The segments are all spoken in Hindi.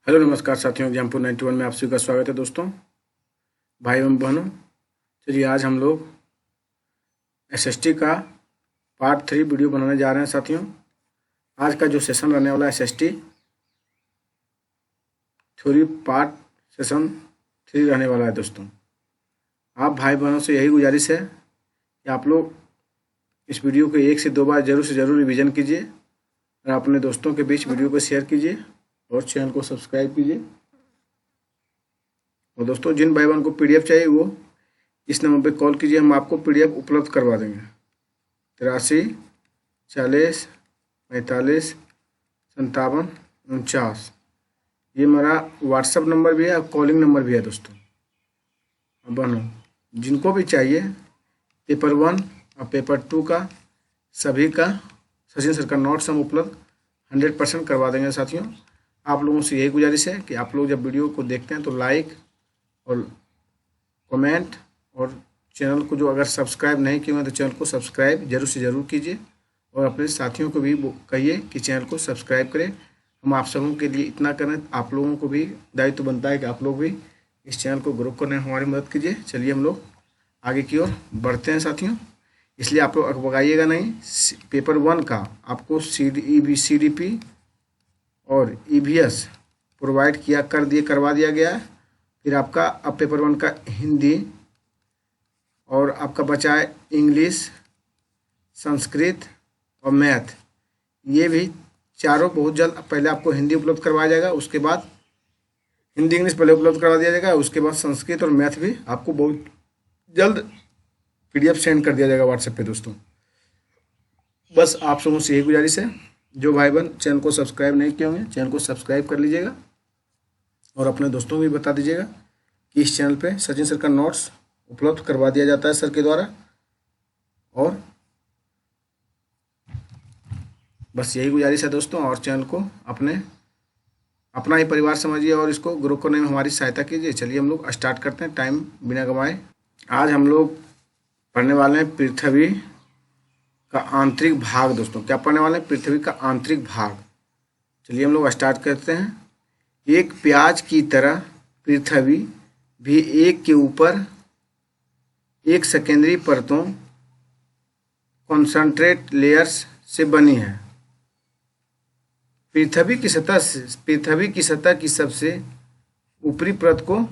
हेलो नमस्कार साथियों, एग्जामपुर 91 में आप सभी का स्वागत है। दोस्तों, भाई एवं बहनों, चलिए आज हम लोग एसएसटी का पार्ट 3 वीडियो बनाने जा रहे हैं। साथियों, आज का जो सेशन रहने वाला है एसएसटी थ्योरी पार्ट सेशन 3 रहने वाला है। दोस्तों, आप भाई बहनों से यही गुजारिश है कि आप लोग इस वीडियो को 1 से 2 बार जरूर से जरूर रिवीजन कीजिए और अपने दोस्तों के बीच वीडियो को शेयर कीजिए और चैनल को सब्सक्राइब कीजिए। और दोस्तों, जिन भाई बहन को पीडीएफ चाहिए वो इस नंबर पे कॉल कीजिए, हम आपको पीडीएफ उपलब्ध करवा देंगे। 83 40 45 57 49 ये मेरा व्हाट्सएप नंबर भी है और कॉलिंग नंबर भी है। दोस्तों बहनों, जिनको भी चाहिए पेपर 1 और पेपर 2 का सभी का सचिन सर का नोट्स हम उपलब्ध 100% करवा देंगे। साथियों, आप लोगों से यही गुजारिश है कि आप लोग जब वीडियो को देखते हैं तो लाइक और कमेंट और चैनल को जो अगर सब्सक्राइब नहीं किए हैं तो चैनल को सब्सक्राइब जरूर से ज़रूर कीजिए और अपने साथियों को भी कहिए कि चैनल को सब्सक्राइब करें। हम आप सबों के लिए इतना करें, आप लोगों को भी दायित्व बनता है कि आप लोग भी इस चैनल को ग्रो करने में हमारी मदद कीजिए। चलिए हम लोग आगे की ओर बढ़ते हैं साथियों, इसलिए आप लोग अकबकाइएगा नहीं। पेपर 1 का आपको CDP और EVS प्रोवाइड करवा दिया गया है। फिर आपका अब पेपर 1 का हिंदी और आपका बचा है इंग्लिश, संस्कृत और मैथ। ये भी चारों बहुत जल्द, पहले आपको हिंदी उपलब्ध करवाया जाएगा, उसके बाद हिंदी इंग्लिश पहले उपलब्ध करवा दिया जाएगा, उसके बाद संस्कृत और मैथ भी आपको बहुत जल्द PDF सेंड कर दिया जाएगा व्हाट्सएप पे। दोस्तों, बस आप सबों से यही गुजारिश है, जो भाई बहन चैनल को सब्सक्राइब नहीं किए होंगे चैनल को सब्सक्राइब कर लीजिएगा और अपने दोस्तों को भी बता दीजिएगा कि इस चैनल पे सचिन सर का नोट्स उपलब्ध करवा दिया जाता है सर के द्वारा। और बस यही गुजारिश है दोस्तों, और चैनल को अपना ही परिवार समझिए और इसको ग्रो करने में हमारी सहायता कीजिए। चलिए हम लोग स्टार्ट करते हैं टाइम बिना गंवाए। आज हम लोग पढ़ने वाले हैं पृथ्वी का आंतरिक भाग। दोस्तों, क्या पढ़ने वाले हैं? पृथ्वी का आंतरिक भाग। चलिए हम लोग स्टार्ट करते हैं। एक प्याज की तरह पृथ्वी भी एक के ऊपर एक सेकेंडरी परतों कॉन्सेंट्रेट लेयर्स से बनी है। पृथ्वी की सतह की सबसे ऊपरी परत को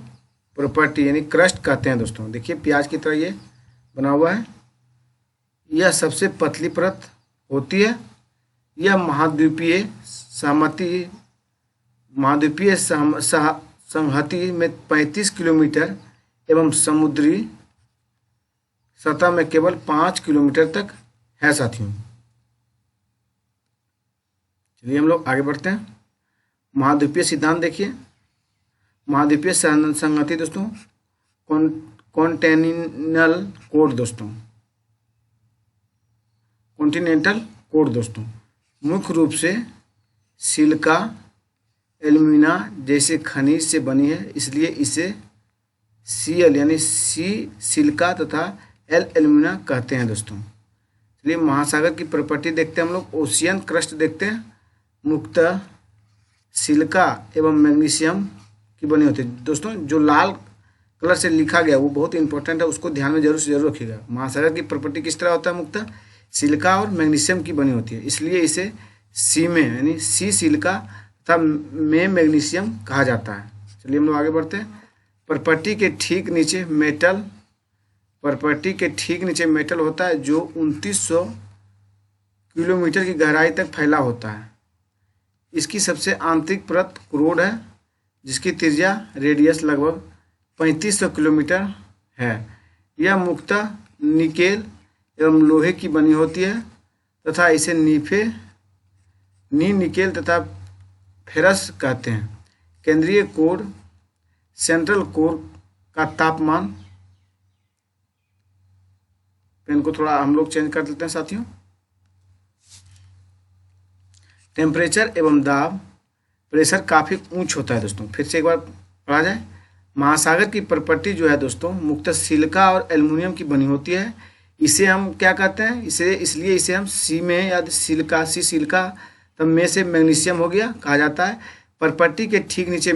प्रॉपर्टी यानी क्रस्ट कहते हैं। दोस्तों देखिए, प्याज की तरह ये बना हुआ है। यह सबसे पतली परत होती है। यह महाद्वीपीय संहति में 35 किलोमीटर एवं समुद्री सतह में केवल 5 किलोमीटर तक है। साथियों, चलिए हम लोग आगे बढ़ते हैं। महाद्वीपीय सिद्धांत देखिए। महाद्वीपीय संहति दोस्तों कॉन्टिनेंटल कोड दोस्तों मुख्य रूप से सिलिका एल्यूमिना जैसे खनिज से बनी है, इसलिए इसे Cl यानी C सिलिका तथा L एल्यूमिना कहते हैं। दोस्तों चलिए महासागर की प्रॉपर्टी देखते हैं हम लोग। ओशियन क्रस्ट देखते हैं, मुख्यतः सिलिका एवं मैग्नीशियम की बनी होती है। दोस्तों, जो लाल कलर से लिखा गया वो बहुत इंपॉर्टेंट है, उसको ध्यान में जरूर से जरूर रखिएगा। महासागर की प्रॉपर्टी किस तरह होता है? मुख्यतः सिलिका और मैग्नीशियम की बनी होती है, इसलिए इसे सी में यानी C सिलिका तथा में मैग्नीशियम कहा जाता है। चलिए हम लोग आगे बढ़ते हैं। प्रॉपर्टी के ठीक नीचे मेटल होता है जो 2900 किलोमीटर की गहराई तक फैला होता है। इसकी सबसे आंतरिक परत क्रोड है, जिसकी त्रिज्या रेडियस लगभग 3500 किलोमीटर है। यह मुख्यतः निकेल एवं लोहे की बनी होती है तथा इसे निकेल तथा फेरस कहते हैं। केंद्रीय कोर सेंट्रल कोर का तापमान, पेन को थोड़ा हम लोग चेंज कर देते हैं साथियों। टेम्परेचर एवं दाब प्रेशर काफ़ी ऊंच होता है। दोस्तों फिर से एक बार पढ़ा जाए। महासागर की प्रॉपर्टी जो है दोस्तों मुख्यतः सिलिका और एल्युमिनियम की बनी होती है। इसे हम क्या कहते हैं? इसलिए इसे हम सी में या सिलिका तब में से मैग्नीशियम हो गया कहा जाता है। परपट्टी के ठीक नीचे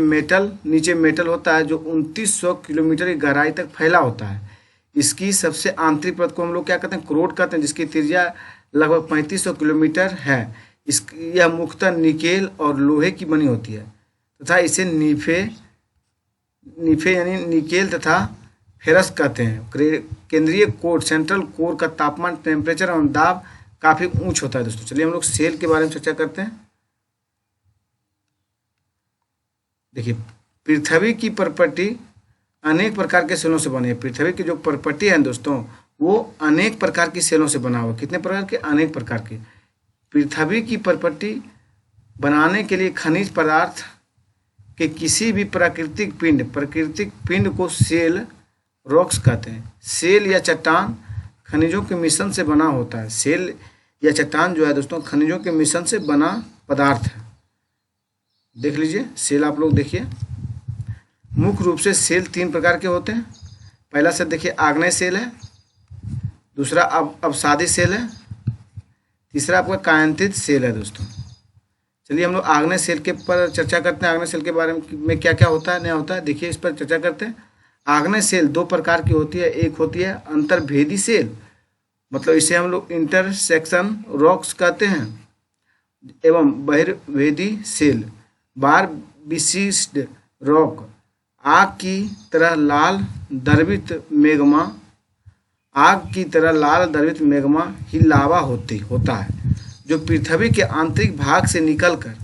मेटल होता है जो 2900 किलोमीटर की गहराई तक फैला होता है। इसकी सबसे आंतरिक परत को हम लोग क्या कहते हैं, क्रोड कहते हैं, जिसकी त्रिज्या लगभग 3500 किलोमीटर है। यह मुख्यतः निकेल और लोहे की बनी होती है तथा इसे नीफे यानी निकेल तथा फेरस कहते हैं। केंद्रीय कोर सेंट्रल कोर का तापमान, टेम्परेचर और दाब काफ़ी ऊंच होता है दोस्तों। चलिए हम लोग सेल के बारे में चर्चा करते हैं। देखिए, पृथ्वी की परपट्टी अनेक प्रकार के सेलों से बनी है। पृथ्वी की जो परपट्टी है दोस्तों वो अनेक प्रकार की सेलों से बना हुआ। कितने प्रकार के? अनेक प्रकार के। पृथ्वी की परपट्टी बनाने के लिए खनिज पदार्थ के किसी भी प्राकृतिक पिंड को सेल रॉक्स कहते हैं। सेल या चट्टान खनिजों के मिश्रण से बना होता है। सेल या चट्टान जो है दोस्तों खनिजों के मिश्रण से बना पदार्थ है। देख लीजिए सेल, आप लोग देखिए। मुख्य रूप से सेल 3 प्रकार के होते हैं। पहला सेल देखिए आग्नेय सेल है, दूसरा अवसादी सेल है, तीसरा आपका कायांतित सेल है दोस्तों। चलिए हम लोग आग्नेय सेल के पर चर्चा करते हैं। आग्नेय सेल के बारे में क्या क्या होता है, नहीं होता है, देखिए इस पर चर्चा करते हैं। आग्नेय सेल 2 प्रकार की होती है। एक होती है अंतर्भेदी सेल, मतलब इसे हम लोग इंटरसेक्शन रॉक्स कहते हैं, एवं बहिर्भेदी सेल बार विशिष्ट रॉक। आग की तरह लाल द्रवित मैग्मा ही लावा होता है जो पृथ्वी के आंतरिक भाग से निकलकर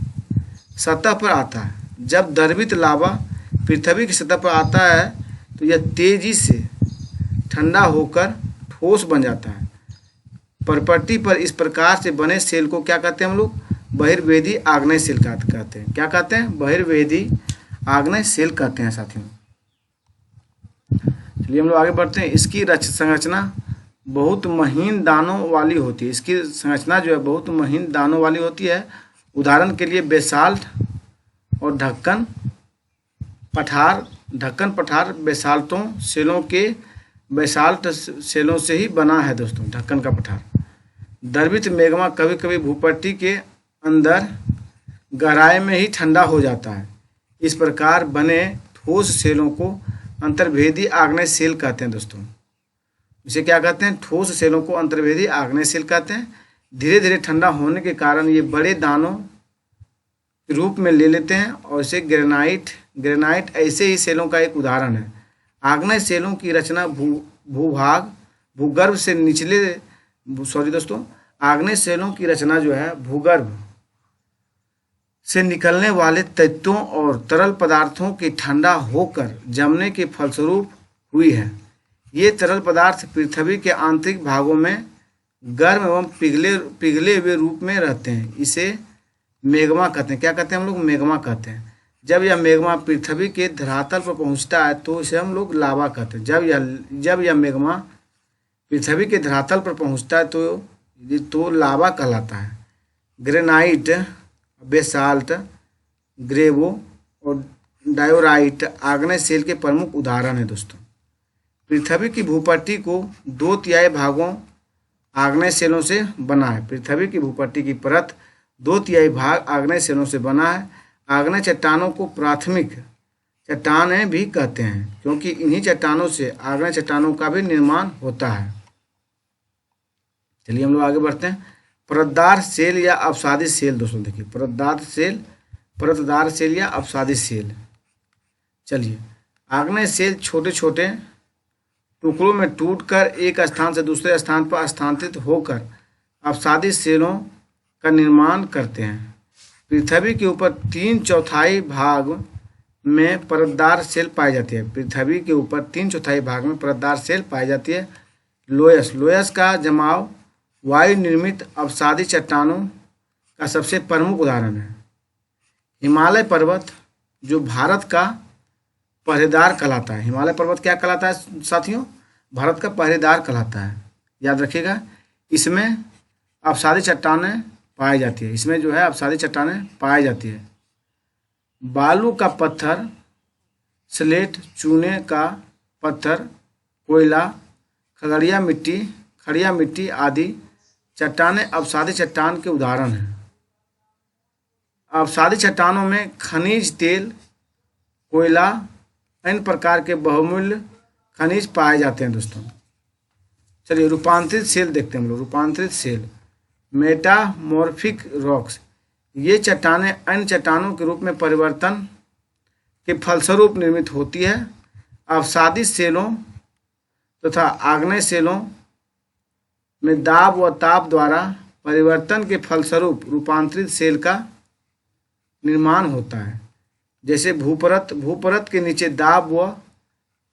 सतह पर आता है। जब द्रवित लावा पृथ्वी की सतह पर आता है तो यह तेजी से ठंडा होकर ठोस बन जाता है। परपट्टी पर इस प्रकार से बने सेल को क्या कहते हैं हम लोग? बहिर्भेदी आग्नेय सेल कहते हैं। क्या कहते हैं? बहिर्भेदी आग्नेय सेल कहते हैं साथियों। चलिए हम लोग आगे बढ़ते हैं। इसकी संरचना बहुत महीन दानों वाली होती है। इसकी संरचना जो है बहुत महीन दानों वाली होती है। उदाहरण के लिए बेसाल्ट और ढक्कन पठार बेसाल्ट सेलों से ही बना है दोस्तों। ढक्कन का पठार। द्रवित मैग्मा कभी कभी भूपट्टी के अंदर गहराई में ही ठंडा हो जाता है। इस प्रकार बने ठोस सेलों को अंतर्भेदी आग्नेय सेल कहते हैं दोस्तों। इसे क्या कहते हैं? ठोस सेलों को अंतर्भेदी आग्नेय सेल कहते हैं। धीरे धीरे ठंडा होने के कारण ये बड़े दानों के रूप में ले लेते हैं और इसे ग्रेनाइट ऐसे ही सेलों का एक उदाहरण है। आग्नेय सेलों की रचना भूगर्भ से आग्नेय सेलों की रचना जो है भूगर्भ से निकलने वाले तत्वों और तरल पदार्थों के ठंडा होकर जमने के फलस्वरूप हुई है। ये तरल पदार्थ पृथ्वी के आंतरिक भागों में गर्म एवं पिघले हुए रूप में रहते हैं। इसे मैग्मा कहते हैं। क्या कहते हैं हम लोग? मैग्मा कहते हैं। जब यह मैग्मा पृथ्वी के धरातल पर पहुंचता है तो इसे हम लोग लावा कहते हैं। जब यह मैग्मा पृथ्वी के धरातल पर पहुंचता है तो लावा कहलाता है। ग्रेनाइट, बेसाल्ट, ग्रेवो और डायोराइट आग्नेय सेल के प्रमुख उदाहरण हैं दोस्तों। पृथ्वी की भूपट्टी को 2/3 भागों आग्नेय सेलों से बना है। पृथ्वी की भूपट्टी की परत 2/3 भाग आग्नेय सेलों से बना है। आग्नेय चट्टानों को प्राथमिक चट्टानें भी कहते हैं क्योंकि इन्हीं चट्टानों से आग्नेय चट्टानों का भी निर्माण होता है। चलिए हम लोग आगे बढ़ते हैं। परतदार सेल या अपसादी सेल दोस्तों देखिए, परतदार सेल या अपसादी सेल। चलिए, आग्नेय सेल छोटे छोटे टुकड़ों में टूटकर एक स्थान से दूसरे स्थान पर स्थानांतरित होकर अपसादी सेलों का निर्माण करते हैं। पृथ्वी के ऊपर 3/4 भाग में परतदार सेल पाई जाती है। पृथ्वी के ऊपर 3/4 भाग में परतदार सेल पाई जाती है। लोयस का जमाव वायु निर्मित अपसादी चट्टानों का सबसे प्रमुख उदाहरण है। हिमालय पर्वत जो भारत का पहरेदार कहलाता है। हिमालय पर्वत क्या कहलाता है साथियों? भारत का पहरेदार कहलाता है। याद रखिएगा, इसमें अपसादी चट्टानें पाई जाती है। इसमें जो है अपसादी चट्टानें पाई जाती है। बालू का पत्थर, स्लेट, चूने का पत्थर, कोयला, खड़िया मिट्टी आदि चट्टानें अपसादी चट्टान के उदाहरण हैं। अवसादी चट्टानों में खनिज तेल, कोयला, अन्य प्रकार के बहुमूल्य खनिज पाए जाते हैं दोस्तों। चलिए रूपांतरित सेल देखते हैं हम लोग। रूपांतरित सेल, मेटामॉर्फिक रॉक्स, ये चट्टानें अन्य चट्टानों के रूप में परिवर्तन के फलस्वरूप निर्मित होती है। अवसादी सेलों तथा आग्नेय सेलों में दाब व ताप द्वारा परिवर्तन के फलस्वरूप रूपांतरित सेल का निर्माण होता है। जैसे भूपरत के नीचे दाब व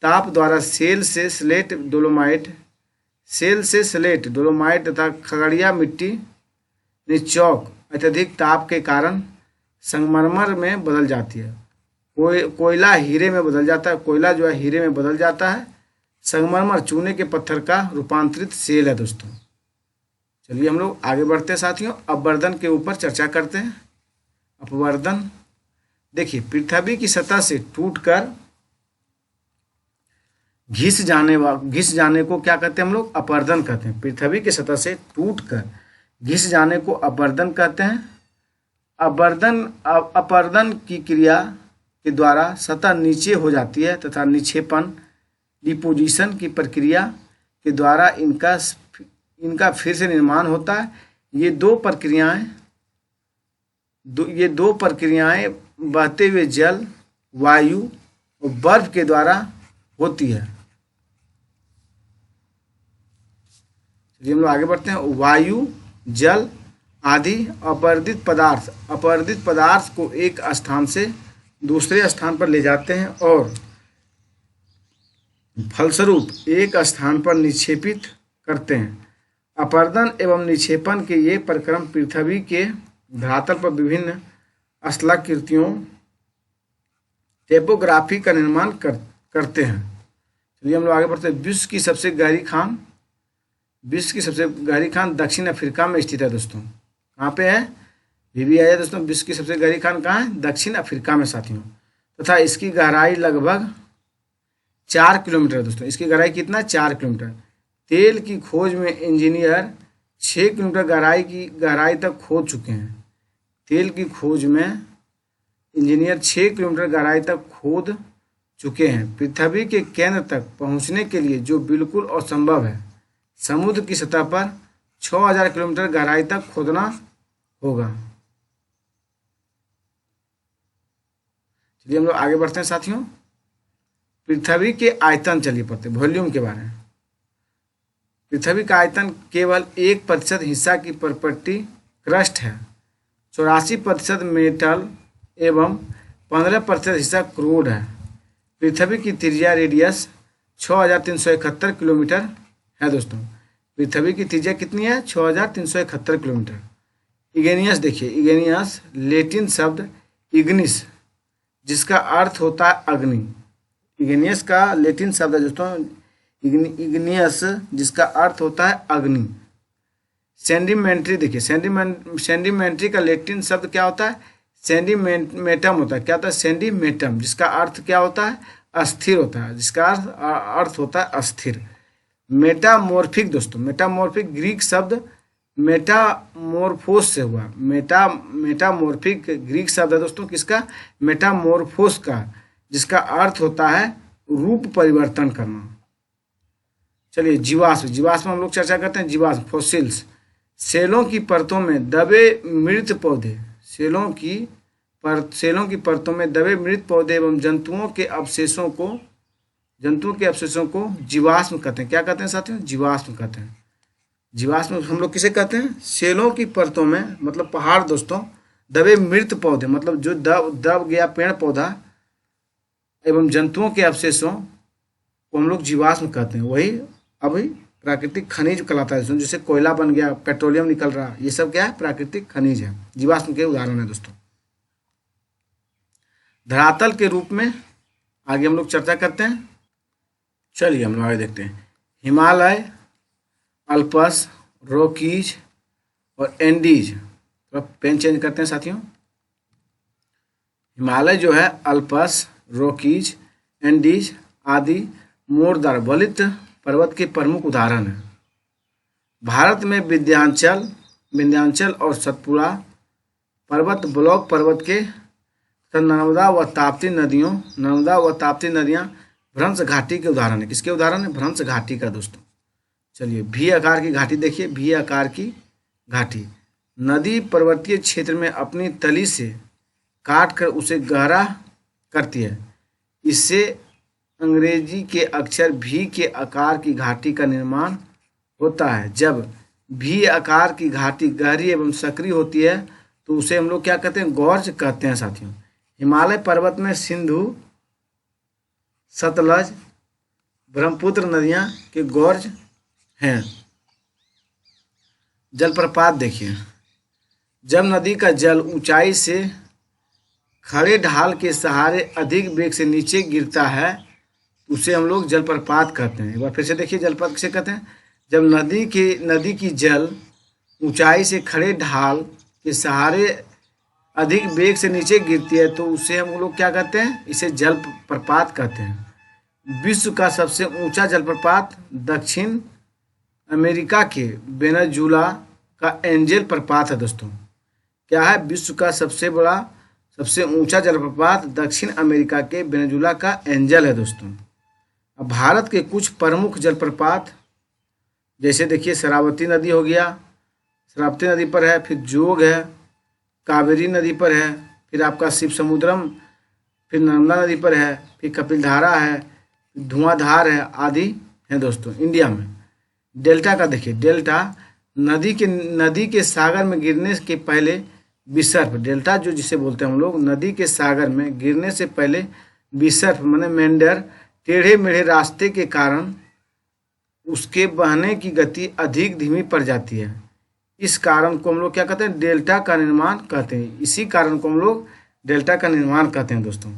ताप द्वारा सेल से स्लेट डोलोमाइट तथा खगड़िया मिट्टी निचौक अत्यधिक ताप के कारण संगमरमर में बदल जाती है। कोयला हीरे में बदल जाता है। कोयला जो है हीरे में बदल जाता है। संगमरमर चूने के पत्थर का रूपांतरित सेल है दोस्तों। चलिए हम लोग आगे बढ़ते हैं साथियों। अपवर्तन के ऊपर चर्चा करते हैं। अपवर्तन देखिए, पृथ्वी की सतह से टूटकर घिस जाने को क्या कहते हैं हम लोग? अपवर्तन कहते हैं। पृथ्वी की सतह से टूटकर घिस जाने को अपवर्तन कहते हैं। अपवर्तन की क्रिया के द्वारा सतह नीचे हो जाती है तथा निक्षेपण डिपोजिशन की प्रक्रिया के द्वारा इनका फिर से निर्माण होता है। ये दो प्रक्रियाएं बहते हुए जल, वायु और बर्फ के द्वारा होती है। चलिए हम लोग आगे बढ़ते हैं। वायु, जल आदि अपवर्तित पदार्थ को एक स्थान से दूसरे स्थान पर ले जाते हैं और फलस्वरूप एक स्थान पर निक्षेपित करते हैं। अपवर्तन एवं निक्षेपण के ये प्रक्रम पृथ्वी के धरातल पर विभिन्न स्थलाकृतियों टेपोग्राफी का निर्माण करते हैं। चलिए हम लोग आगे बढ़ते हैं। विश्व की सबसे गहरी खान दक्षिण अफ्रीका में स्थित है दोस्तों। कहाँ पे है? भी आया दोस्तों। विश्व की सबसे गहरी खान कहाँ है? दक्षिण अफ्रीका में साथियों। तथा इसकी गहराई लगभग 4 किलोमीटर दोस्तों। इसकी गहराई कितना? 4 किलोमीटर। तेल की खोज में इंजीनियर 6 किलोमीटर गहराई तक खोद चुके हैं। तेल की खोज में इंजीनियर 6 किलोमीटर गहराई तक खोद चुके हैं। पृथ्वी के केंद्र तक पहुंचने के लिए जो बिल्कुल असंभव है, समुद्र की सतह पर 6000 किलोमीटर गहराई तक खोदना होगा। चलिए हम लोग आगे बढ़ते हैं साथियों। पृथ्वी के आयतन चलिए पढ़ते हैं, वॉल्यूम के बारे में। पृथ्वी का आयतन केवल 1% हिस्सा की प्रॉपर्टी क्रस्ट है। 84% मेटल एवं 15% हिस्सा क्रूड है। पृथ्वी की त्रिज्या रेडियस 6371 किलोमीटर है दोस्तों। पृथ्वी की त्रिज्या कितनी है? 6371 किलोमीटर। इग्नियस देखिए, इग्नियस लैटिन शब्द इग्निस जिसका अर्थ होता है अग्नि। इग्नियस का लैटिन शब्द है दोस्तों इग्नियस जिसका अर्थ होता है अग्नि। सेंडिमेंट्री देखिए, सेंडिमेंट्री का लैटिन शब्द क्या होता है? सेंडिमेंटम होता है। क्या होता है? सेंडिमेंटम जिसका अर्थ क्या होता है? अस्थिर होता है। जिसका अर्थ होता है अस्थिर। मेटामॉर्फिक दोस्तों, मेटामॉर्फिक ग्रीक शब्द मेटामॉर्फोस से हुआ। मेटामॉर्फिक ग्रीक शब्द है दोस्तों किसका? मेटामॉर्फोस का, जिसका अर्थ होता है रूप परिवर्तन करना। चलिए जीवाश्म हम लोग चर्चा करते हैं। जीवाश्म फॉसिल्स, सेलों की परतों में दबे मृत पौधे, सेलों की परतों में दबे मृत पौधे एवं जंतुओं के अवशेषों को जीवाश्म कहते हैं। क्या कहते हैं साथियों? जीवाश्म कहते हैं। जीवाश्म हम लोग किसे कहते हैं? सेलों की परतों में मतलब पहाड़ दोस्तों, दबे मृत पौधे मतलब जो दब गया पेड़ पौधा एवं जंतुओं के अवशेषों को हम लोग जीवाश्म कहते हैं। वही अभी प्राकृतिक खनिज कहलाता है। जैसे कोयला बन गया, पेट्रोलियम निकल रहा, ये सब क्या है? प्राकृतिक खनिज है। जीवाश्म के उदाहरण है दोस्तों। धरातल के रूप में आगे हम लोग चर्चा करते हैं। चलिए हम लोग आगे देखते हैं। हिमालय, अल्पस, रॉकीज और एंडीज। तो पेन चेंज करते हैं साथियों। हिमालय जो है, अल्पस, रॉकीज, एंडीज आदि मोरदार वलित पर्वत के प्रमुख उदाहरण हैं। भारत में विंध्याचल और सतपुड़ा पर्वत ब्लॉक पर्वत के नर्मदा व ताप्ती नदियाँ भ्रंश घाटी के उदाहरण है। किसके उदाहरण है? भ्रंश घाटी का दोस्तों। चलिए, भी आकार की घाटी देखिए, भी आकार की घाटी। नदी पर्वतीय क्षेत्र में अपनी तली से काट कर उसे गहरा करती है। इससे अंग्रेजी के अक्षर भी के आकार की घाटी का निर्माण होता है। जब भी आकार की घाटी गहरी एवं सक्रिय होती है तो उसे हम लोग क्या कहते हैं? गॉर्ज कहते हैं साथियों। हिमालय पर्वत में सिंधु, सतलज, ब्रह्मपुत्र नदियां के गॉर्ज हैं। जलप्रपात देखिए, जब नदी का जल ऊंचाई से खड़े ढाल के सहारे अधिक वेग से नीचे गिरता है उसे हम लोग जलप्रपात कहते हैं। एक बार फिर से देखिए, जलप्रपात किसे कहते हैं? जब नदी की जल ऊंचाई से खड़े ढाल के सहारे अधिक वेग से नीचे गिरती है तो उसे हम लोग क्या कहते हैं? इसे जलप्रपात कहते हैं। विश्व का सबसे ऊंचा जलप्रपात दक्षिण अमेरिका के वेनेजुला का एंजल प्रपात है दोस्तों। क्या है? विश्व का सबसे ऊंचा जलप्रपात दक्षिण अमेरिका के वेनेजुला का एंजल है दोस्तों। अब भारत के कुछ प्रमुख जलप्रपात जैसे देखिए, शरावती नदी हो गया, शरावती नदी पर है, फिर जोग है, कावेरी नदी पर है, फिर आपका शिव समुद्रम, फिर नर्मदा नदी पर है, फिर कपिलधारा है, धुआंधार है, आदि हैं दोस्तों। इंडिया में डेल्टा का देखिए, डेल्टा नदी के सागर में गिरने के पहले विसर्प, डेल्टा जो जिसे बोलते हैं हम लोग, नदी के सागर में गिरने से पहले विसर्प माने मेंढर टेढ़े मेढ़े रास्ते के कारण उसके बहने की गति अधिक धीमी पड़ जाती है। इस कारण को हम लोग क्या कहते हैं? डेल्टा का निर्माण कहते हैं। इसी कारण को हम लोग डेल्टा का निर्माण कहते हैं दोस्तों।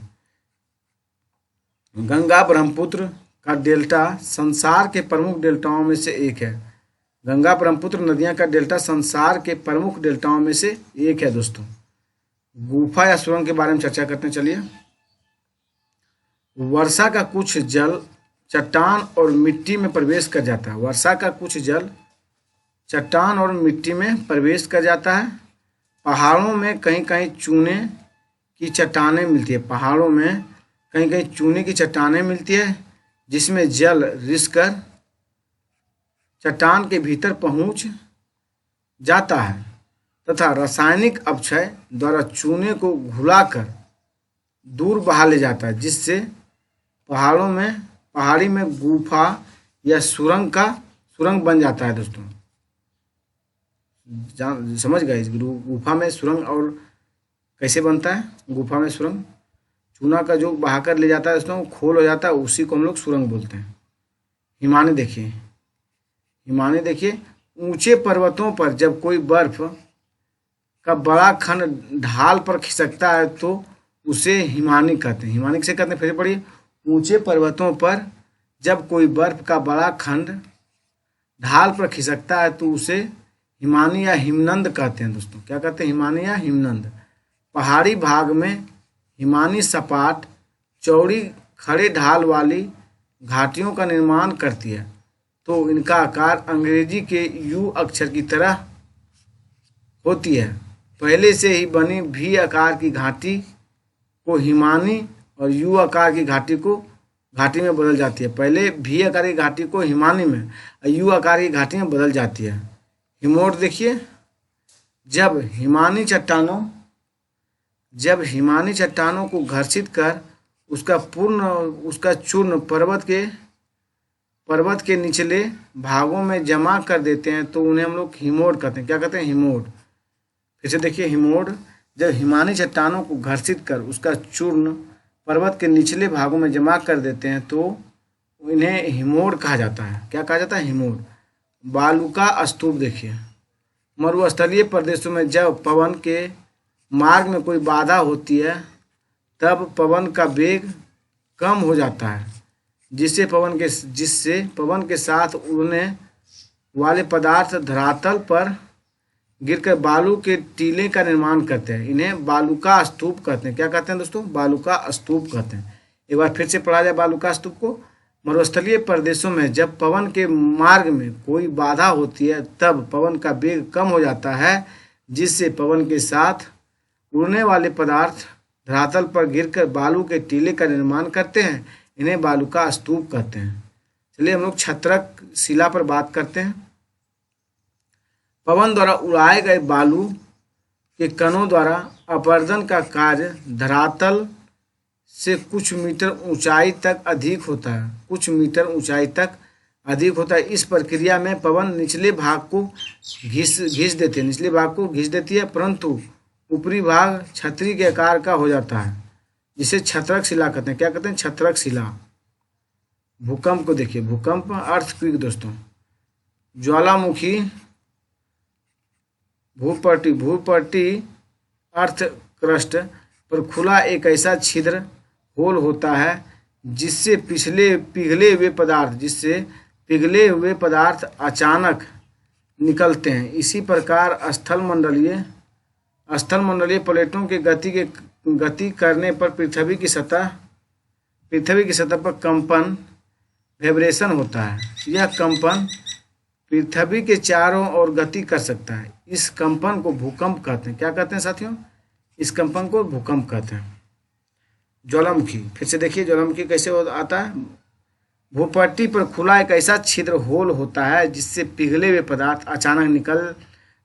गंगा ब्रह्मपुत्र का डेल्टा संसार के प्रमुख डेल्टाओं में से एक है। गंगा ब्रह्मपुत्र नदियां का डेल्टा संसार के प्रमुख डेल्टाओं में से एक है दोस्तों। गुफा या सुरंग के बारे में चर्चा करते हैं। चलिए, वर्षा का कुछ जल चट्टान और मिट्टी में प्रवेश कर जाता है। वर्षा का कुछ जल चट्टान और मिट्टी में प्रवेश कर जाता है। पहाड़ों में कहीं कहीं चूने की चट्टानें मिलती है। पहाड़ों में कहीं कहीं चूने की चट्टानें मिलती है जिसमें जल रिसकर चट्टान के भीतर पहुंच जाता है तथा रासायनिक अपक्षय द्वारा चूने को घुलाकर दूर बहा ले जाता है, जिससे पहाड़ी में गुफा या सुरंग बन जाता है दोस्तों। समझ गए? गुफा में सुरंग और कैसे बनता है? गुफा में सुरंग चूना का जो बहाकर ले जाता है दोस्तों, खोल हो जाता है, उसी को हम लोग सुरंग बोलते हैं। हिमानी देखिए, ऊंचे पर्वतों पर जब कोई बर्फ का बड़ा खंड ढाल पर खिसकता है तो उसे हिमानी कहते हैं। हिमानी किसे कहते हैं? फिर पढ़िए, ऊंचे पर्वतों पर जब कोई बर्फ का बड़ा खंड ढाल पर खिसकता है तो उसे हिमानी या हिमनद कहते हैं दोस्तों। क्या कहते हैं? हिमानी या हिमनद। पहाड़ी भाग में हिमानी सपाट चौड़ी खड़े ढाल वाली घाटियों का निर्माण करती है, तो इनका आकार अंग्रेजी के यू अक्षर की तरह होती है। पहले से ही बनी भी आकार की घाटी को हिमानी और यू आकार की घाटी में बदल जाती है। पहले भी आकार की घाटी को हिमानी में और यू आकार की घाटी में बदल जाती है। हिमोड देखिए, जब हिमानी चट्टानों को घर्षित कर उसका चूर्ण पर्वत के निचले भागों में जमा कर देते हैं तो उन्हें हम लोग हिमोड कहते हैं। क्या कहते हैं? हिमोड। फिर से देखिए, हिमोड जब हिमानी चट्टानों को घर्षित कर उसका चूर्ण पर्वत के निचले भागों में जमा कर देते हैं तो इन्हें हिमोड कहा जाता है। क्या कहा जाता है? हिमोड। बालुका स्तूप देखिए, मरुस्थलीय प्रदेशों में जब पवन के मार्ग में कोई बाधा होती है तब पवन का वेग कम हो जाता है, जिससे पवन के साथ उड़ने वाले पदार्थ धरातल पर गिरकर बालू के टीले का निर्माण करते हैं। इन्हें बालुका स्तूप कहते हैं। क्या कहते हैं दोस्तों? बालुका स्तूप कहते हैं। एक बार फिर से पढ़ा जाए बालुका स्तूप को। मरुस्थलीय प्रदेशों में जब पवन के मार्ग में कोई बाधा होती है तब पवन का वेग कम हो जाता है, जिससे पवन के साथ उड़ने वाले पदार्थ धरातल पर गिरकर बालू के टीले का निर्माण करते हैं, इन्हें बालू का स्तूप कहते हैं। चलिए हम लोग क्षत्रक शिला पर बात करते हैं। पवन द्वारा उड़ाए गए बालू के कणों द्वारा अपरदन का कार्य धरातल से कुछ मीटर ऊंचाई तक अधिक होता है, कुछ मीटर ऊंचाई तक अधिक होता है। इस प्रक्रिया में पवन निचले भाग को घिस देते हैं, निचले भाग को घिस देती है, परंतु ऊपरी भाग छतरी के आकार का हो जाता है, जिसे क्षत्रक शिला कहते हैं। क्या कहते हैं? क्षत्रक शिला। भूकंप को देखिए, भूकंप अर्थक्वेक दोस्तों, ज्वालामुखी, भूपर्टी अर्थ क्रस्ट पर खुला एक ऐसा छिद्र होल होता है जिससे पिघले हुए पदार्थ अचानक निकलते हैं। इसी प्रकार स्थलमंडलीय प्लेटों के गति करने पर पृथ्वी की सतह पर कंपन वाइब्रेशन होता है। यह कंपन पृथ्वी के चारों ओर गति कर सकता है। इस कंपन को भूकंप कहते हैं। क्या कहते हैं साथियों? इस कंपन को भूकंप कहते हैं। ज्वालामुखी, फिर से देखिए ज्वालामुखी कैसे आता है। भूपट्टी पर खुला एक ऐसा छिद्र होल होता है जिससे पिघले हुए पदार्थ अचानक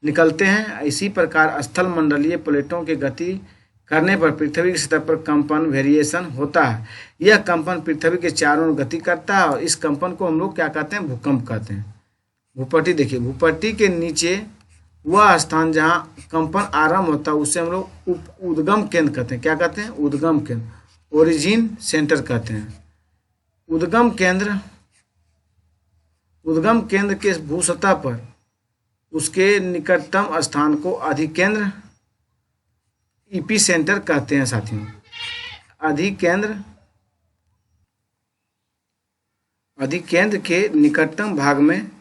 निकलते हैं। इसी प्रकार स्थल मंडलीय प्लेटों के गति करने पर पृथ्वी की सतह पर कंपन वेरिएशन होता है। यह कंपन पृथ्वी के चारों ओर गति करता है और इस कंपन को हम लोग क्या कहते हैं? भूकंप कहते हैं। भूपट्टी देखिए, भूपट्टी के नीचे वह स्थान जहाँ कंपन आरंभ होता है उसे हम लोग उद्गम केंद्र कहते हैं। क्या कहते हैं? उद्गम केंद्र, ओरिजिन सेंटर कहते हैं। उद्गम केंद्र के भूसतह पर उसके निकटतम स्थान को अधिकेंद्र ईपी सेंटर कहते हैं साथियों। अधिकेंद्र के निकटतम भाग में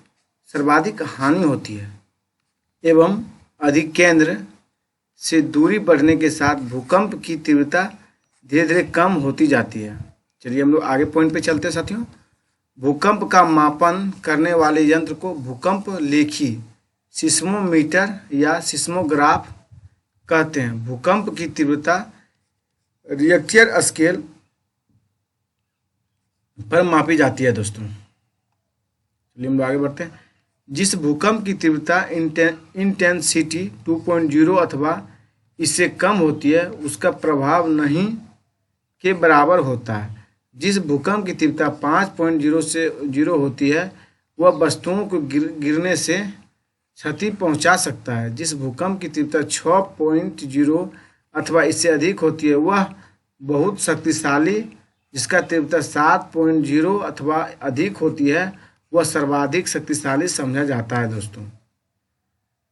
सर्वाधिक हानि होती है एवं अधिकेंद्र से दूरी बढ़ने के साथ भूकंप की तीव्रता धीरे धीरे कम होती जाती है। चलिए हम लोग आगे पॉइंट पे चलते हैं साथियों। भूकंप का मापन करने वाले यंत्र को भूकंप लेखी सिस्मोमीटर या सिस्मोग्राफ कहते हैं। भूकंप की तीव्रता रिएक्टर स्केल पर मापी जाती है दोस्तों। चलिए हम लोग आगे बढ़ते हैं। जिस भूकंप की तीव्रता इंटेंसिटी 2.0 अथवा इससे कम होती है उसका प्रभाव नहीं के बराबर होता है। जिस भूकंप की तीव्रता 5.0 से 0 होती है वह वस्तुओं को गिरने से क्षति पहुंचा सकता है। जिस भूकंप की तीव्रता 6.0 अथवा इससे अधिक होती है वह बहुत शक्तिशाली, जिसका तीव्रता 7.0 अथवा अधिक होती है वह सर्वाधिक शक्तिशाली समझा जाता है दोस्तों।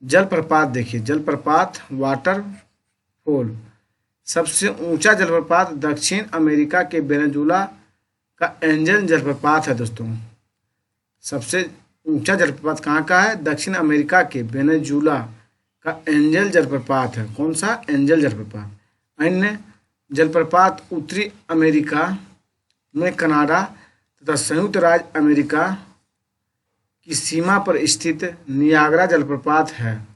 जलप्रपात देखिए, जलप्रपात वाटरफॉल। सबसे ऊंचा जलप्रपात दक्षिण अमेरिका के वेनेजुला का एंजल जलप्रपात है दोस्तों। सबसे ऊंचा जलप्रपात कहाँ का है? दक्षिण अमेरिका के वेनेजुला का एंजल जलप्रपात है। कौन सा? एंजल जलप्रपात। अन्य जलप्रपात उत्तरी अमेरिका में कनाडा तथा संयुक्त राज्य अमेरिका की सीमा पर स्थित नियाग्रा जलप्रपात है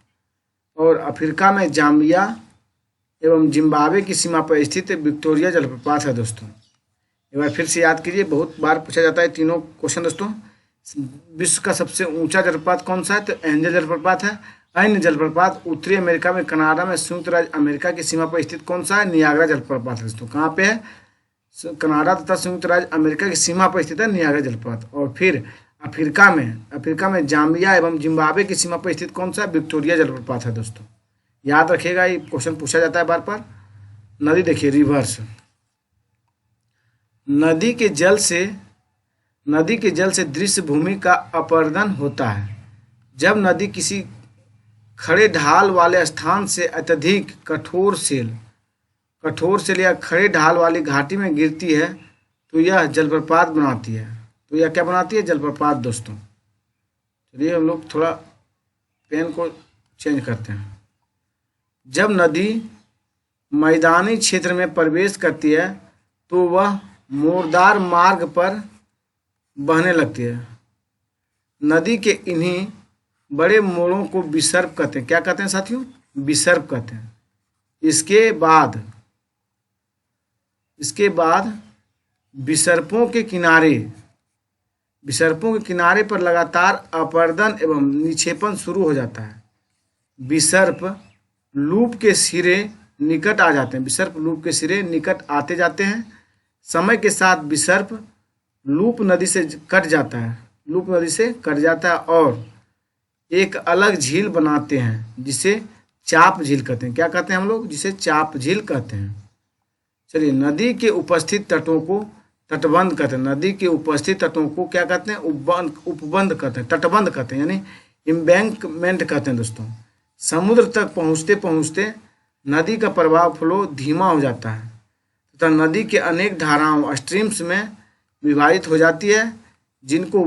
और अफ्रीका में जाम्बिया एवं जिम्बाब्वे की सीमा पर स्थित विक्टोरिया जलप्रपात है दोस्तों। एक बार फिर से याद कीजिए, बहुत बार पूछा जाता है तीनों क्वेश्चन दोस्तों। विश्व का सबसे ऊंचा जलप्रपात कौन सा है? तो एंजल जलप्रपात है। अन्य जलप्रपात उत्तरी अमेरिका में कनाडा में संयुक्त राज्य अमेरिका की सीमा पर स्थित कौन सा है? नियाग्रा जलप्रपात है दोस्तों। कहाँ पे है? कनाडा तथा संयुक्त राज्य अमेरिका की सीमा पर स्थित है नियाग्रा जलप्रपात। और फिर अफ्रीका में जाम्बिया एवं जिम्बाब्वे की सीमा पर स्थित कौन सा? विक्टोरिया जलप्रपात है दोस्तों। याद रखिएगा, ये क्वेश्चन पूछा जाता है बार बार। नदी देखिए, रिवर्स। नदी के जल से दृश्य भूमि का अपरदन होता है। जब नदी किसी खड़े ढाल वाले स्थान से अत्यधिक कठोर सेल या खड़े ढाल वाली घाटी में गिरती है तो यह जलप्रपात बनाती है। तो यह क्या बनाती है? जलप्रपात दोस्तों। चलिए हम लोग थोड़ा पेन को चेंज करते हैं। जब नदी मैदानी क्षेत्र में प्रवेश करती है तो वह मोरदार मार्ग पर बहने लगती है। नदी के इन्हीं बड़े मोड़ों को विसर्प कहते हैं। क्या कहते हैं साथियों? विसर्प कहते हैं। इसके बाद विसर्पों के किनारे पर लगातार अपर्दन एवं निक्षेपण शुरू हो जाता है। विसर्प लूप के सिरे निकट आ जाते हैं। विसर्प लूप के सिरे निकट आते जाते हैं। समय के साथ विसर्प लूप नदी से कट जाता है और एक अलग झील बनाते हैं जिसे चाप झील कहते हैं। क्या कहते हैं हम लोग? जिसे चाप झील कहते हैं। चलिए, नदी के उपस्थित तटों को तटबंध कहते हैं। नदी के उपस्थित तटों को क्या कहते हैं? उपबंध कहते हैं, तटबंध कहते हैं, यानी एम्बैंकमेंट कहते हैं दोस्तों। समुद्र तक पहुँचते पहुँचते नदी का प्रवाह फ्लो धीमा हो जाता है तथा नदी के अनेक धाराओं स्ट्रीम्स में विभाजित हो जाती है, जिनको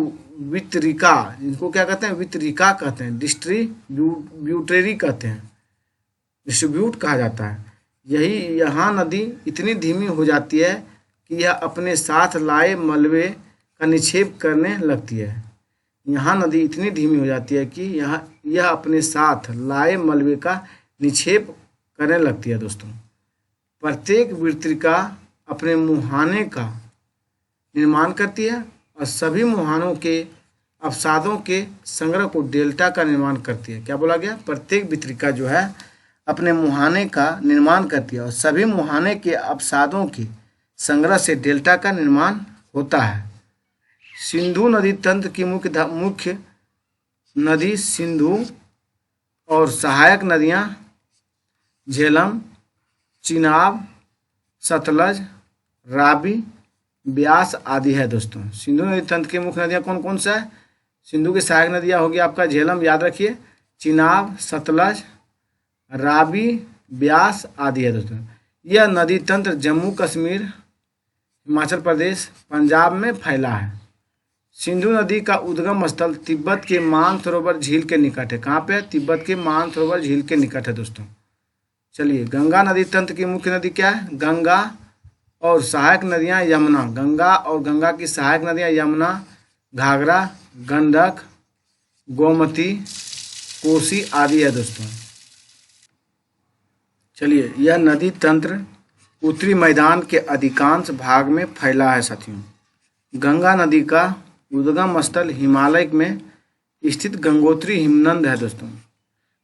क्या कहते हैं? वितरिका कहते हैं, डिस्ट्रीब्यूटरी कहते हैं, डिस्ट्रीब्यूट कहा जाता है। यहाँ नदी इतनी धीमी हो जाती है कि यह अपने साथ लाए मलबे का निक्षेप करने लगती है। यहाँ नदी इतनी धीमी हो जाती है कि यह अपने साथ लाए मलबे का निक्षेप करने लगती है दोस्तों। प्रत्येक वितरिका अपने मुहाने का निर्माण करती है और सभी मुहानों के अवसादों के संग्रह को डेल्टा का निर्माण करती है। क्या बोला गया? प्रत्येक वितरिका जो है अपने मुहाने का निर्माण करती है और सभी मुहाने के अवसादों के संग्रह से डेल्टा का निर्माण होता है। सिंधु नदी तंत्र की मुख्य नदी सिंधु और सहायक नदियां झेलम, चिनाब, सतलज, रावी, ब्यास आदि है दोस्तों। सिंधु नदी तंत्र की मुख्य नदियां कौन कौन सा है? सिंधु की सहायक नदियां होगी आपका झेलम, याद रखिए, चिनाब, सतलज, रावी, ब्यास आदि है दोस्तों। यह नदी तंत्र जम्मू कश्मीर, हिमाचल प्रदेश, पंजाब में फैला है। सिंधु नदी का उद्गम स्थल तिब्बत के मानसरोवर झील के निकट है। कहाँ पे है? तिब्बत के मानसरोवर झील के निकट है दोस्तों। चलिए, गंगा नदी तंत्र की मुख्य नदी क्या है? गंगा और सहायक नदियाँ यमुना। गंगा और गंगा की सहायक नदियाँ यमुना, घाघरा, गंडक, गोमती, कोसी आदि है दोस्तों। चलिए, यह नदी तंत्र उत्तरी मैदान के अधिकांश भाग में फैला है साथियों। गंगा नदी का उद्गम स्थल हिमालय में स्थित गंगोत्री हिमनद है दोस्तों।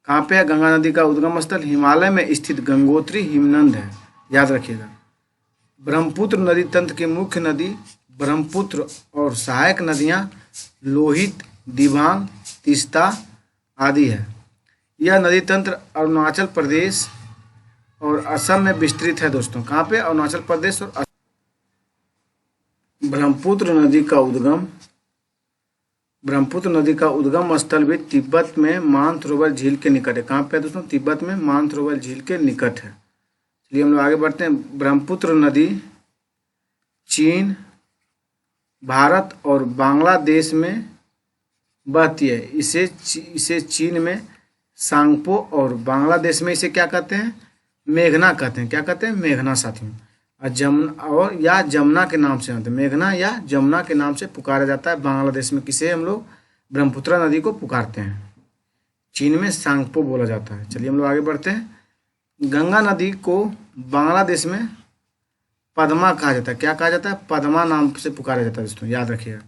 कहाँ पे है गंगा नदी का उद्गम स्थल? हिमालय में स्थित गंगोत्री हिमनद है, याद रखिएगा। ब्रह्मपुत्र नदी तंत्र की मुख्य नदी ब्रह्मपुत्र और सहायक नदियाँ लोहित, दिबांग, तीस्ता आदि है। यह नदी तंत्र अरुणाचल प्रदेश और असम में विस्तृत है दोस्तों। कहाँ पे? अरुणाचल प्रदेश और ब्रह्मपुत्र नदी का उद्गम स्थल भी तिब्बत में मानसरोवर झील के निकट है। कहाँ पे है दोस्तों? तिब्बत में मानसरोवर झील के निकट है। चलिए, हम लोग आगे बढ़ते हैं। ब्रह्मपुत्र नदी चीन, भारत और बांग्लादेश में बहती है। इसे चीन में सांगपो और बांग्लादेश में इसे क्या कहते हैं? मेघना कहते हैं। क्या कहते हैं? मेघना साथियों। और जमुना के नाम से जानते हैं। मेघना या जमुना के नाम से पुकारा जाता है बांग्लादेश में। किसे हम लोग? ब्रह्मपुत्र नदी को पुकारते हैं। चीन में सांगपो बोला जाता है। चलिए, हम लोग आगे बढ़ते हैं। गंगा नदी को बांग्लादेश में पद्मा कहा जाता है। क्या कहा जाता है? पद्मा नाम से पुकारा जाता है दोस्तों, याद रखिएगा।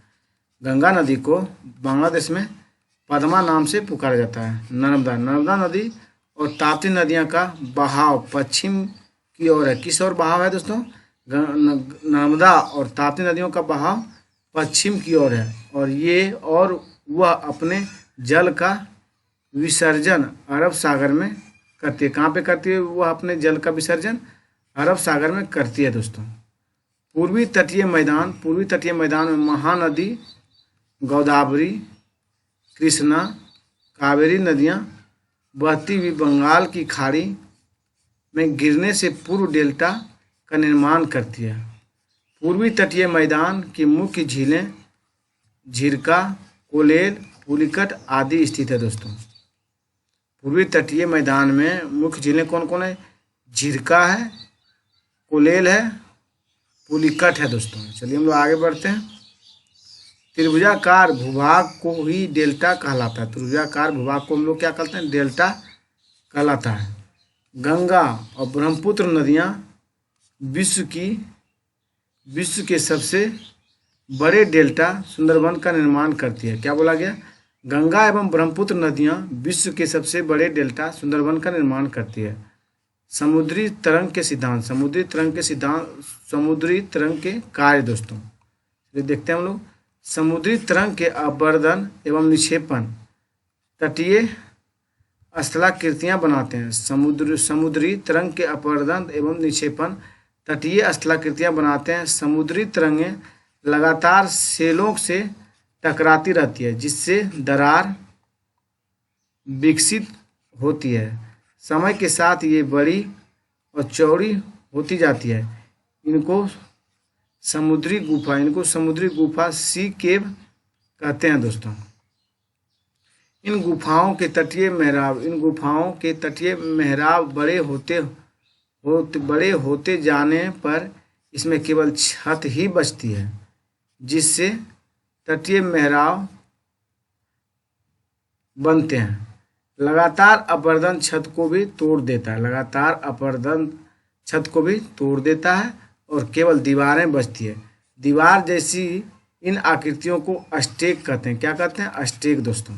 गंगा नदी को बांग्लादेश में पद्मा नाम से पुकारा जाता है। नर्मदा नदी और ताप्ती नदियाँ का बहाव पश्चिम की ओर है। किस ओर बहाव है दोस्तों? नर्मदा और ताप्ती नदियों का बहाव पश्चिम की ओर है और वह अपने जल का विसर्जन अरब सागर में करती है। कहाँ पे करती है वह अपने जल का विसर्जन? अरब सागर में करती है दोस्तों। पूर्वी तटीय मैदान में महानदी गोदावरी, कृष्णा, कावेरी नदियाँ बहती हुई बंगाल की खाड़ी में गिरने से पूर्व डेल्टा का निर्माण करती है। पूर्वी तटीय मैदान की मुख्य झीलें झिरका, कोलेल, पुलिकट आदि स्थित है दोस्तों। पूर्वी तटीय मैदान में मुख्य झीलें कौन कौन है? झिरका है, कोलेल है, पुलिकट है दोस्तों। चलिए, हम लोग आगे बढ़ते हैं। त्रिभुजाकार भूभाग को ही डेल्टा कहलाता है। त्रिभुजाकार भूभाग को हम लोग क्या कहते हैं? डेल्टा कहलाता है। गंगा और ब्रह्मपुत्र नदियाँ विश्व के सबसे बड़े डेल्टा सुंदरवन का निर्माण करती है। क्या बोला गया? गंगा एवं ब्रह्मपुत्र नदियाँ विश्व के सबसे बड़े डेल्टा सुंदरवन का निर्माण करती है। समुद्री तरंग के सिद्धांत, समुद्री तरंग के कार्य दोस्तों ये देखते हैं हम लोग। समुद्री तरंग के अपवर्तन एवं निक्षेपण तटीय स्थलाकृतियाँ बनाते हैं। समुद्री तरंग के अपवर्तन एवं निक्षेपण तटीय स्थलाकृतियाँ बनाते हैं। समुद्री तरंगें लगातार सेलों से टकराती रहती है जिससे दरार विकसित होती है। समय के साथ ये बड़ी और चौड़ी होती जाती है। इनको समुद्री गुफा सी केव कहते हैं दोस्तों। इन गुफाओं के तटीय मेहराब बड़े होते जाने पर इसमें केवल छत ही बचती है, जिससे तटीय मेहराब बनते हैं। लगातार अपवर्तन छत को भी तोड़ देता है और केवल दीवारें बचती है। दीवार जैसी इन आकृतियों को अस्टेक कहते हैं। क्या कहते हैं? अस्टेक दोस्तों।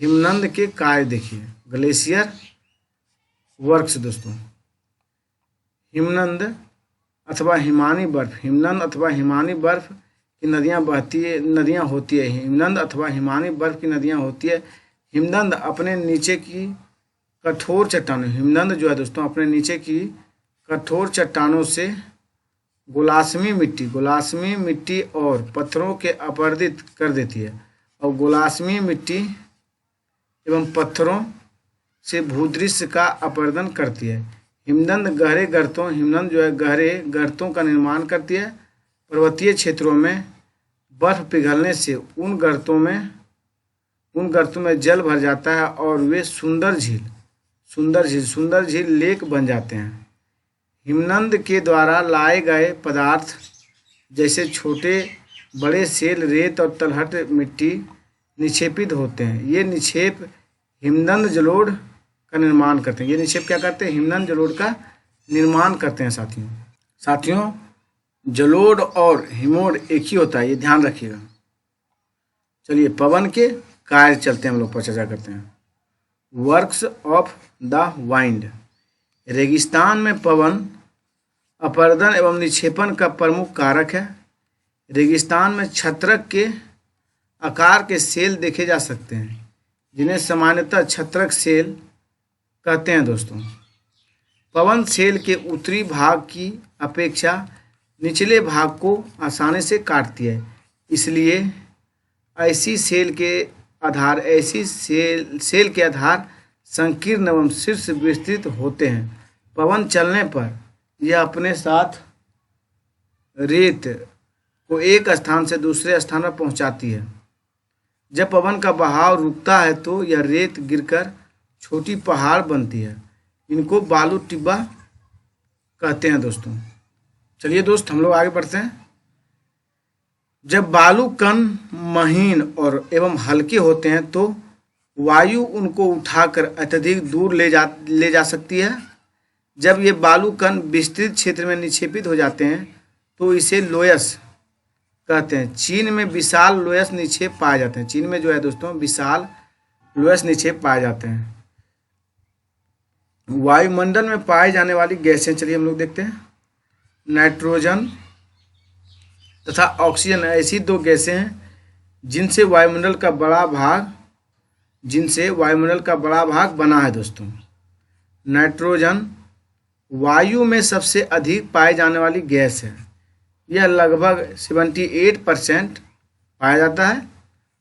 हिमनद के कार्य देखिए, ग्लेशियर वर्क्स दोस्तों। हिमनद अथवा हिमानी बर्फ की नदियाँ होती है। हिमनद अथवा हिमानी बर्फ की नदियाँ होती है। हिमनद अपने नीचे की कठोर चट्टानों से गोलासमी मिट्टी और पत्थरों के अपरदित कर देती है और गोलासमी मिट्टी एवं पत्थरों से भूदृश्य का अपवर्तन करती है। हिमनद गहरे गर्तों का निर्माण करती है। पर्वतीय क्षेत्रों में बर्फ पिघलने से उन गर्तों में जल भर जाता है और वे सुंदर झील लेक बन जाते हैं। हिमनद के द्वारा लाए गए पदार्थ जैसे छोटे बड़े सेल, रेत और तलहट मिट्टी निक्षेपित होते हैं। ये निक्षेप हिमनद जलोढ़ का निर्माण करते हैं। हिमनद जलोढ़ का निर्माण करते हैं साथियों। जलोढ़ और हिमोड़ एक ही होता है, ये ध्यान रखिएगा। चलिए पवन के कार्य चलते हैं, हम लोग पर चर्चा करते हैं। Works of the wind. रेगिस्तान में पवन अपवर्तन एवं निक्षेपण का प्रमुख कारक है। रेगिस्तान में छत्रक के आकार के सेल देखे जा सकते हैं, जिन्हें सामान्यतः छत्रक सेल कहते हैं दोस्तों। पवन सेल के उत्तरी भाग की अपेक्षा निचले भाग को आसानी से काटती है, इसलिए ऐसी सेल के आधार संकीर्ण एवं शीर्ष विस्तृत होते हैं। पवन चलने पर यह अपने साथ रेत को एक स्थान से दूसरे स्थान पर पहुंचाती है। जब पवन का बहाव रुकता है तो यह रेत गिरकर छोटी पहाड़ बनती है। इनको बालू टिब्बा कहते हैं दोस्तों। चलिए दोस्त हम लोग आगे बढ़ते हैं। जब बालू कण महीन और एवं हल्के होते हैं तो वायु उनको उठाकर अत्यधिक दूर ले जा सकती है। जब ये बालू कण विस्तृत क्षेत्र में निक्षेपित हो जाते हैं तो इसे लोयस कहते हैं। चीन में विशाल लोयस निक्षेप पाए जाते हैं। चीन में जो है दोस्तों विशाल लोयस निक्षेप पाए जाते हैं। वायुमंडल में पाए जाने वाली गैसें चलिए हम लोग देखते हैं। नाइट्रोजन तथा ऑक्सीजन ऐसी दो गैसें हैं जिनसे वायुमंडल का बड़ा भाग बना है दोस्तों। नाइट्रोजन वायु में सबसे अधिक पाए जाने वाली गैस है। यह लगभग 78% पाया जाता है।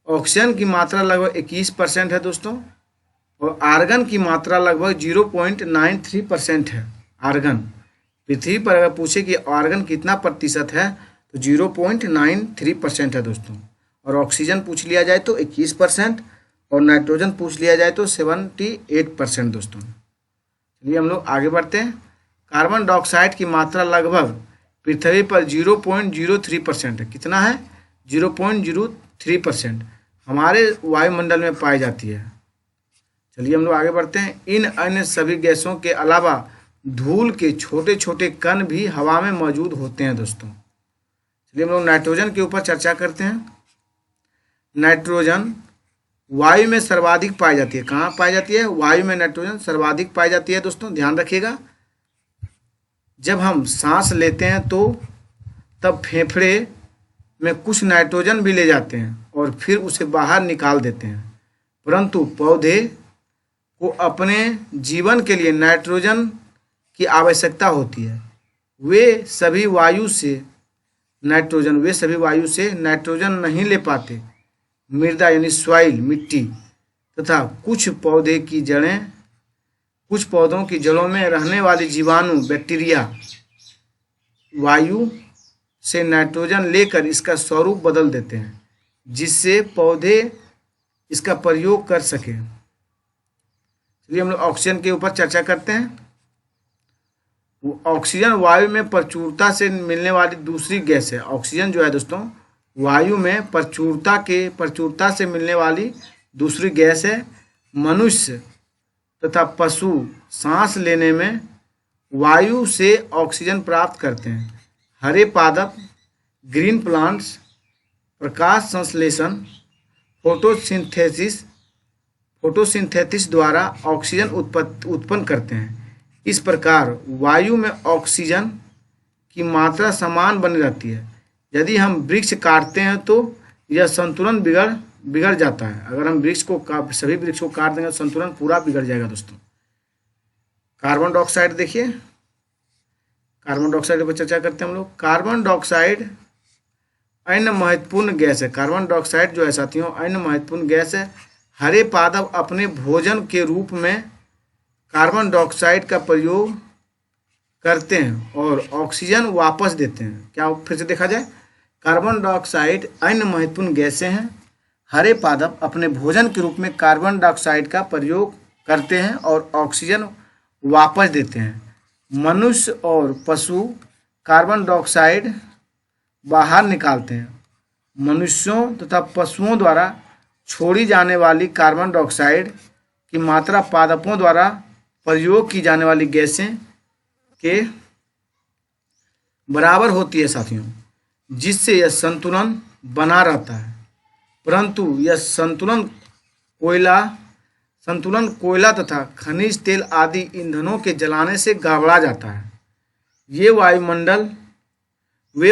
ऑक्सीजन की मात्रा लगभग 21% है दोस्तों और आर्गन की मात्रा लगभग 0.93% है। आर्गन पृथ्वी पर अगर पूछे कि आर्गन कितना प्रतिशत है तो 0.93% है दोस्तों। और ऑक्सीजन पूछ लिया जाए तो 21% और नाइट्रोजन पूछ लिया जाए तो 78% दोस्तों। चलिए हम लोग आगे बढ़ते हैं। कार्बन डाइऑक्साइड की मात्रा लगभग पृथ्वी पर 0.03% है। कितना है? 0.03% हमारे वायुमंडल में पाई जाती है। चलिए हम लोग आगे बढ़ते हैं। इन अन्य सभी गैसों के अलावा धूल के छोटे छोटे कण भी हवा में मौजूद होते हैं दोस्तों। चलिए हम लोग नाइट्रोजन के ऊपर चर्चा करते हैं। नाइट्रोजन वायु में सर्वाधिक पाई जाती है। कहाँ पाई जाती है? वायु में नाइट्रोजन सर्वाधिक पाई जाती है दोस्तों, ध्यान रखिएगा। जब हम सांस लेते हैं तो तब फेफड़े में कुछ नाइट्रोजन भी ले जाते हैं और फिर उसे बाहर निकाल देते हैं, परंतु पौधे को अपने जीवन के लिए नाइट्रोजन की आवश्यकता होती है। वे सभी वायु से नाइट्रोजन नहीं ले पाते। मृदा यानी सॉइल, मिट्टी तथा कुछ पौधों की जड़ों में रहने वाले जीवाणु, बैक्टीरिया वायु से नाइट्रोजन लेकर इसका स्वरूप बदल देते हैं, जिससे पौधे इसका प्रयोग कर सके। चलिए हम लोग ऑक्सीजन के ऊपर चर्चा करते हैं। ऑक्सीजन वायु में प्रचुरता से मिलने वाली दूसरी गैस है। ऑक्सीजन जो है दोस्तों वायु में प्रचुरता से मिलने वाली दूसरी गैस है। मनुष्य तथा पशु सांस लेने में वायु से ऑक्सीजन प्राप्त करते हैं। हरे पादप, ग्रीन प्लांट्स प्रकाश संश्लेषण, फोटोसिंथेसिस द्वारा ऑक्सीजन उत्पन्न करते हैं। इस प्रकार वायु में ऑक्सीजन की मात्रा समान बनी रहती है। यदि हम वृक्ष काटते हैं तो यह संतुलन बिगड़ जाता है। अगर हम सभी वृक्ष को काट देंगे तो संतुलन पूरा बिगड़ जाएगा दोस्तों। कार्बन डाइऑक्साइड देखिए, कार्बन डाइऑक्साइड पर चर्चा करते हैं हम लोग। कार्बन डाइऑक्साइड अन्य महत्वपूर्ण गैस है। कार्बन डाइऑक्साइड जो है साथियों अन्य महत्वपूर्ण गैस है। हरे पादप अपने भोजन के रूप में कार्बन डाइऑक्साइड का प्रयोग करते हैं और ऑक्सीजन वापस देते हैं। क्या फिर से देखा जाए? कार्बन डाइऑक्साइड अन्य महत्वपूर्ण गैसें हैं। हरे पादप अपने भोजन के रूप में कार्बन डाइऑक्साइड का प्रयोग करते हैं और ऑक्सीजन वापस देते हैं। मनुष्य और पशु कार्बन डाइऑक्साइड बाहर निकालते हैं। मनुष्यों तथा पशुओं द्वारा छोड़ी जाने वाली कार्बन डाइऑक्साइड की मात्रा पादपों द्वारा प्रयोग की जाने वाली गैसें के बराबर होती है साथियों, जिससे यह संतुलन बना रहता है। परंतु यह संतुलन कोयला तथा खनिज तेल आदि ईंधनों के जलाने से गड़बड़ा जाता है। वे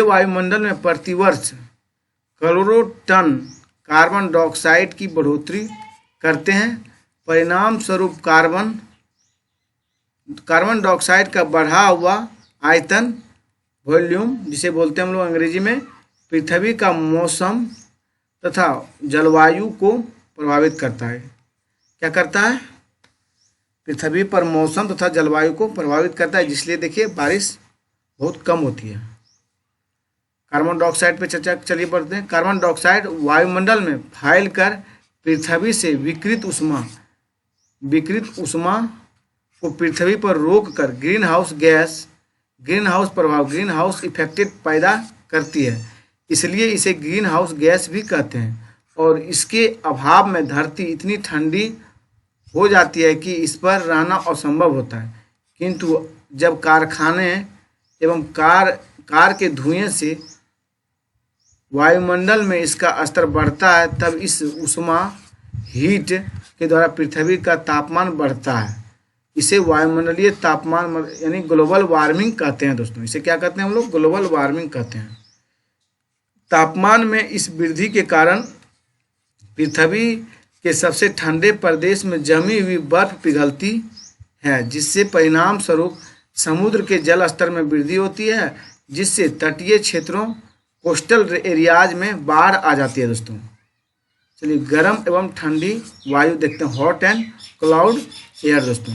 वायुमंडल में प्रतिवर्ष करोड़ों टन कार्बन डाइऑक्साइड की बढ़ोतरी करते हैं। परिणाम स्वरूप कार्बन डाइऑक्साइड का बढ़ा हुआ आयतन, वॉल्यूम जिसे बोलते हैं हम लोग अंग्रेजी में, पृथ्वी का मौसम तथा जलवायु को प्रभावित करता है। क्या करता है? पृथ्वी पर मौसम तथा जलवायु को प्रभावित करता है, जिसलिए देखिए बारिश बहुत कम होती है। कार्बन डाइऑक्साइड पे चर्चा चलिए बढ़ते हैं। कार्बन डाइऑक्साइड वायुमंडल में फैल कर पृथ्वी से विकृत उष्मा को पृथ्वी पर रोककर ग्रीन हाउस इफेक्ट पैदा करती है। इसलिए इसे ग्रीन हाउस गैस भी कहते हैं। और इसके अभाव में धरती इतनी ठंडी हो जाती है कि इस पर रहना असंभव होता है। किंतु जब कारखाने एवं कार के धुएं से वायुमंडल में इसका स्तर बढ़ता है, तब इस उष्मा हीट के द्वारा पृथ्वी का तापमान बढ़ता है। इसे वायुमंडलीय तापमान यानी ग्लोबल वार्मिंग कहते हैं दोस्तों। इसे क्या कहते हैं हम लोग? ग्लोबल वार्मिंग कहते हैं। तापमान में इस वृद्धि के कारण पृथ्वी के सबसे ठंडे प्रदेश में जमी हुई बर्फ पिघलती है, जिससे परिणाम स्वरूप समुद्र के जल स्तर में वृद्धि होती है, जिससे तटीय क्षेत्रों कोस्टल एरियाज में बाढ़ आ जाती है दोस्तों। चलिए गर्म एवं ठंडी वायु देखते हैं, हॉट एंड क्लाउड एयर दोस्तों।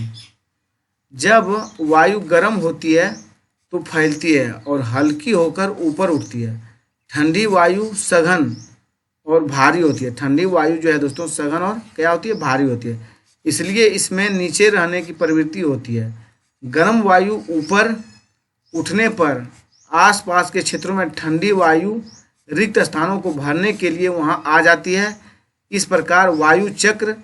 जब वायु गर्म होती है तो फैलती है और हल्की होकर ऊपर उठती है। ठंडी वायु सघन और भारी होती है। ठंडी वायु जो है दोस्तों सघन और क्या होती है? भारी होती है। इसलिए इसमें नीचे रहने की प्रवृत्ति होती है। गर्म वायु ऊपर उठने पर आसपास के क्षेत्रों में ठंडी वायु रिक्त स्थानों को भरने के लिए वहां आ जाती है। इस प्रकार वायु चक्र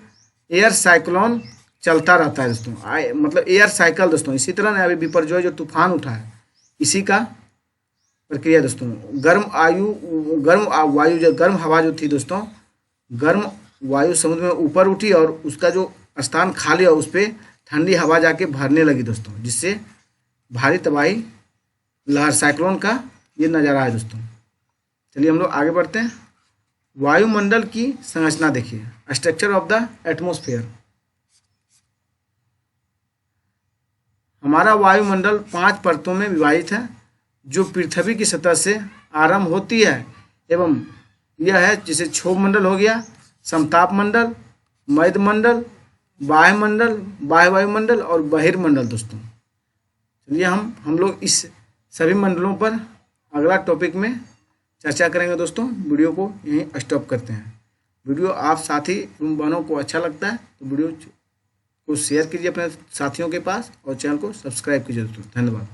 एयर साइक्लोन चलता रहता है दोस्तों। मतलब एयर साइकिल दोस्तों। इसी तरह ना अभी बिपरजॉय जो तूफान उठा है, इसी का प्रक्रिया दोस्तों। गर्म हवा जो थी दोस्तों, गर्म वायु समुद्र में ऊपर उठी और उसका जो स्थान खाली और उस पर ठंडी हवा जाके भरने लगी दोस्तों, जिससे भारी तबाही लहर साइक्लोन का ये नज़ारा है दोस्तों। चलिए हम लोग आगे बढ़ते हैं। वायुमंडल की संरचना देखिए, स्ट्रक्चर ऑफ द एटमॉस्फेयर। हमारा वायुमंडल 5 परतों में विभाजित है, जो पृथ्वी की सतह से आरंभ होती है एवं यह है जैसे क्षोभ मंडल हो गया, समताप मंडल, मध्यमंडल, वायुमंडल, बाह्य वायुमंडल और बहिर्मंडल दोस्तों। चलिए हम लोग इस सभी मंडलों पर अगला टॉपिक में चर्चा करेंगे दोस्तों। वीडियो को यहीं स्टॉप करते हैं। वीडियो आप साथी बहनों को अच्छा लगता है तो वीडियो को शेयर कीजिए अपने साथियों के पास और चैनल को सब्सक्राइब कीजिए दोस्तों। धन्यवाद।